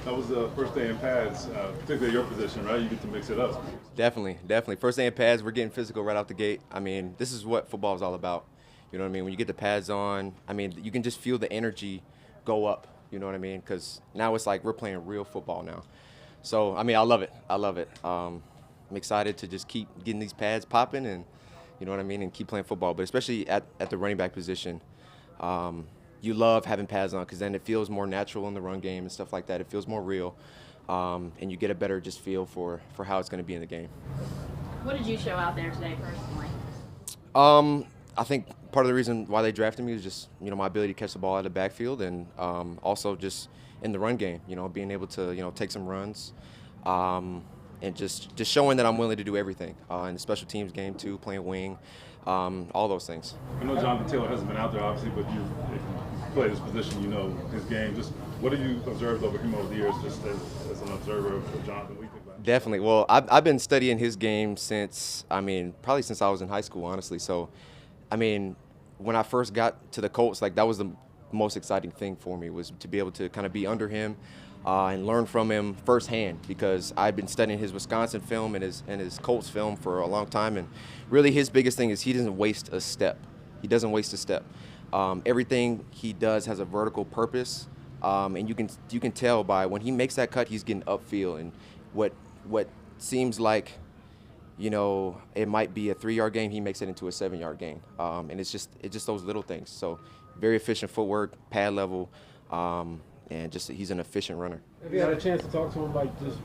That was the first day in pads, particularly your position, right? You get to mix it up. Definitely. First day in pads, we're getting physical right out the gate. I mean, this is what football is all about. You know what I mean? When you get the pads on, I mean, you can just feel the energy go up. You know what I mean? Because now it's like we're playing real football now. So, I mean, I love it. I'm excited to just keep getting these pads popping and, you know what I mean, and keep playing football. But especially at the running back position, you love having pads on because then it feels more natural in the run game and stuff like that. It feels more real, and you get a better just feel for how it's going to be in the game. What did you show out there today personally? I think part of the reason why they drafted me is just, you know, my ability to catch the ball out of the backfield and also just in the run game, you know, being able to, you know, take some runs and just showing that I'm willing to do everything in the special teams game too, playing wing, all those things. I know John Patel hasn't been out there, obviously, but you play this position, you know his game. Just what have you observed over him over the years, just as an observer of Jonathan? What do you think about him? Definitely. Well, I've been studying his game since, probably since I was in high school, honestly. So, when I first got to the Colts, like that was the most exciting thing for me was to be able to kind of be under him and learn from him firsthand because I've been studying his Wisconsin film and his Colts film for a long time. And really his biggest thing is he doesn't waste a step. He doesn't waste a step. Everything he does has a vertical purpose, and you can tell by when he makes that cut, he's getting upfield. And what seems like, you know, it might be a 3-yard gain, he makes it into a 7-yard gain. And it's just those little things. So very efficient footwork, pad level, and just he's an efficient runner. Have you had a chance to talk to him, like just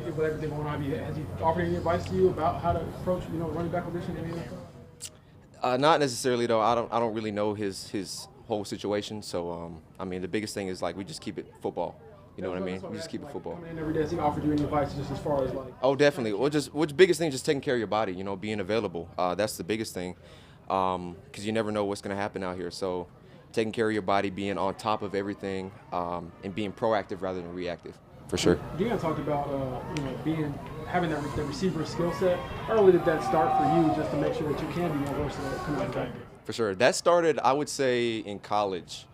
with everything going on? Has he offered any advice to you about how to approach, you know, running back position in the NFL? Not necessarily though. I don't really know his whole situation. So the biggest thing is like we just keep it football. You know what I mean? We just keep it football. Coming in every day, has he offered you any advice just as far as like? Oh, definitely. What's biggest thing is just taking care of your body. You know, being available. That's the biggest thing, because you never know what's going to happen out here. So, taking care of your body, being on top of everything, and being proactive rather than reactive, for sure. Deon talked about having that receiver skill set. How early did that start for you, just to make sure that you can be more versatile coming out back? For sure. That started, I would say, in college.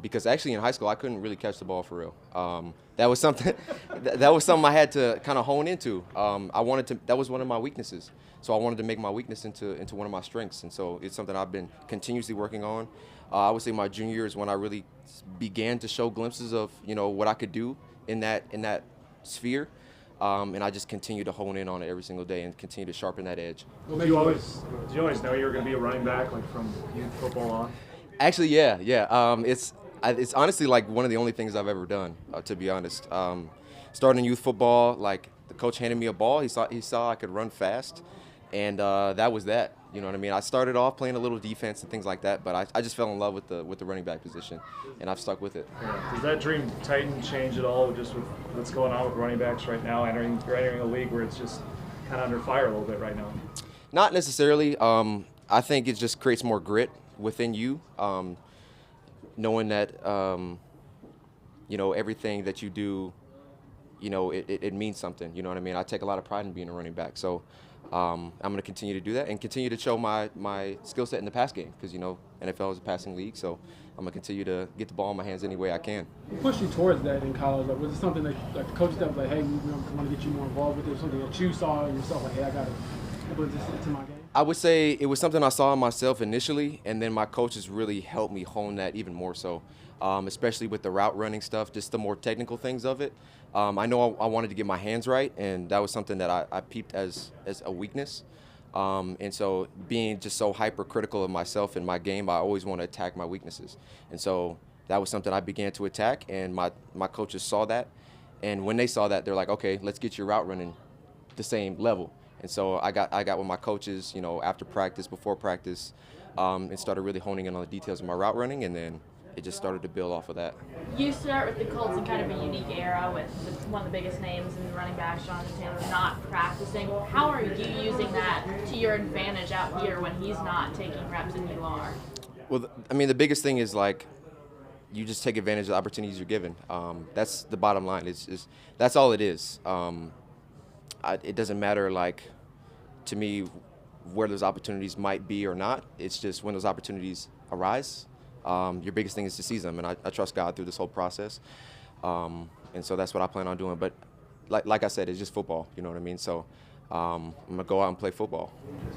Because actually in high school I couldn't really catch the ball for real. That was something I had to kind of hone into. That was one of my weaknesses. So I wanted to make my weakness into one of my strengths, and so it's something I've been continuously working on. I would say my junior year is when I really began to show glimpses of, you know, what I could do in that sphere. And I just continue to hone in on it every single day and continue to sharpen that edge. Did you always know you were going to be a running back, like from youth football on? Actually, yeah. It's honestly like one of the only things I've ever done, to be honest. Starting youth football, like the coach handed me a ball. He saw I could run fast, and that was that. You know what I mean? I started off playing a little defense and things like that, but I just fell in love with the running back position, and I've stuck with it. Yeah. Does that dream tighten, change at all, just with what's going on with running backs right now? You're entering a league where it's just kind of under fire a little bit right now. Not necessarily. I think it just creates more grit within you, knowing that you know, everything that you do, you know, it means something. You know what I mean? I take a lot of pride in being a running back, so I'm going to continue to do that and continue to show my skill set in the pass game because, you know, NFL is a passing league, so I'm going to continue to get the ball in my hands any way I can. What pushed you towards that in college? Like, was it something that like the coach that was like, hey, we want to get you more involved with it, or something that you saw in yourself, like, hey, I got to put this into my game? I would say it was something I saw in myself initially, and then my coaches really helped me hone that even more so, especially with the route running stuff, just the more technical things of it. I know I wanted to get my hands right, and that was something that I peeped as a weakness. And so being just so hypercritical of myself in my game, I always want to attack my weaknesses. And so that was something I began to attack, and my coaches saw that. And when they saw that, they're like, okay, let's get your route running the same level. And so I got with my coaches, you know, after practice, before practice, and started really honing in on the details of my route running, and then it just started to build off of that. You start with the Colts in kind of a unique era with one of the biggest names in the running back, John Patel, not practicing. How are you using that to your advantage out here when he's not taking reps and you are? Well, the biggest thing is like you just take advantage of the opportunities you're given. That's the bottom line. That's all it is. It doesn't matter, like, to me, where those opportunities might be or not. It's just when those opportunities arise, your biggest thing is to seize them, and I trust God through this whole process. And so that's what I plan on doing. But like I said, it's just football. You know what I mean? So I'm gonna go out and play football.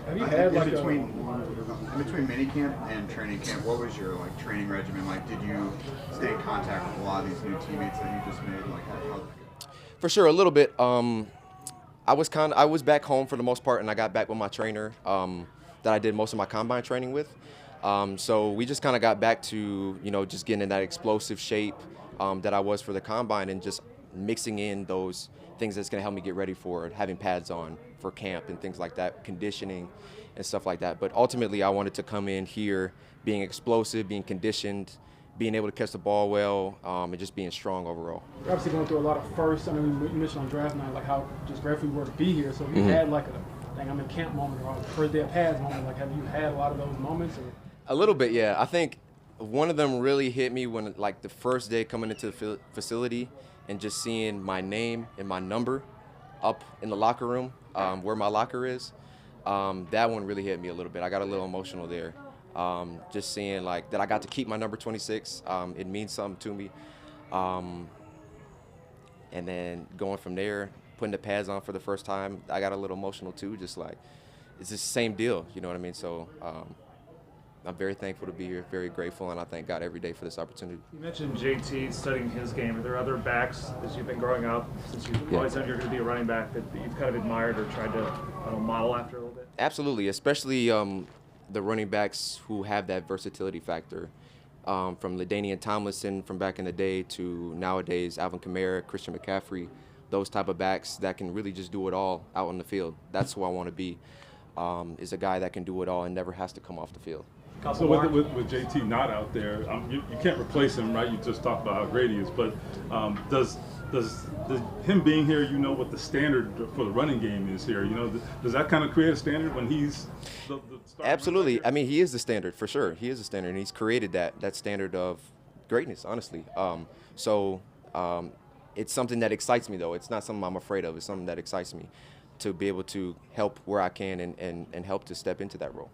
Have you had like in between minicamp and training camp? What was your like training regimen like? Did you stay in contact with a lot of these new teammates that you just made? Like how did that go? For sure, a little bit. I was back home for the most part, and I got back with my trainer that I did most of my combine training with. So we just kind of got back to just getting in that explosive shape that I was for the combine, and just mixing in those things that's going to help me get ready for having pads on for camp and things like that, conditioning and stuff like that. But ultimately, I wanted to come in here being explosive, being conditioned, being able to catch the ball well, and just being strong overall. You're obviously going through a lot of firsts. I mean, you mentioned on draft night like how just grateful you were to be here. So you had like a I'm in camp moment or a first day of pads moment. Like, have you had a lot of those moments? Or? A little bit, yeah. I think one of them really hit me when, like, the first day coming into the facility and just seeing my name and my number up in the locker room, where my locker is. That one really hit me a little bit. I got a little emotional there. Just seeing like that I got to keep my number 26. It means something to me. And then going from there, putting the pads on for the first time, I got a little emotional too. Just like it's the same deal, you know what I mean? So I'm very thankful to be here, very grateful, and I thank God every day for this opportunity. You mentioned JT studying his game. Are there other backs as you've been growing up, since you've always known you're going to be a running back, that you've kind of admired or tried to model after a little bit? Absolutely, especially the running backs who have that versatility factor. From LaDainian Tomlinson from back in the day to nowadays Alvin Kamara, Christian McCaffrey, those type of backs that can really just do it all out on the field. That's who I want to be, is a guy that can do it all and never has to come off the field. So with JT not out there, you can't replace him, right? You just talked about how great he is, but does him being here, what the standard for the running game is here? Does that kind of create a standard when he's the starter? Absolutely. I mean, he is the standard for sure. He is the standard, and he's created that standard of greatness, honestly. It's something that excites me, though. It's not something I'm afraid of. It's something that excites me to be able to help where I can and help to step into that role.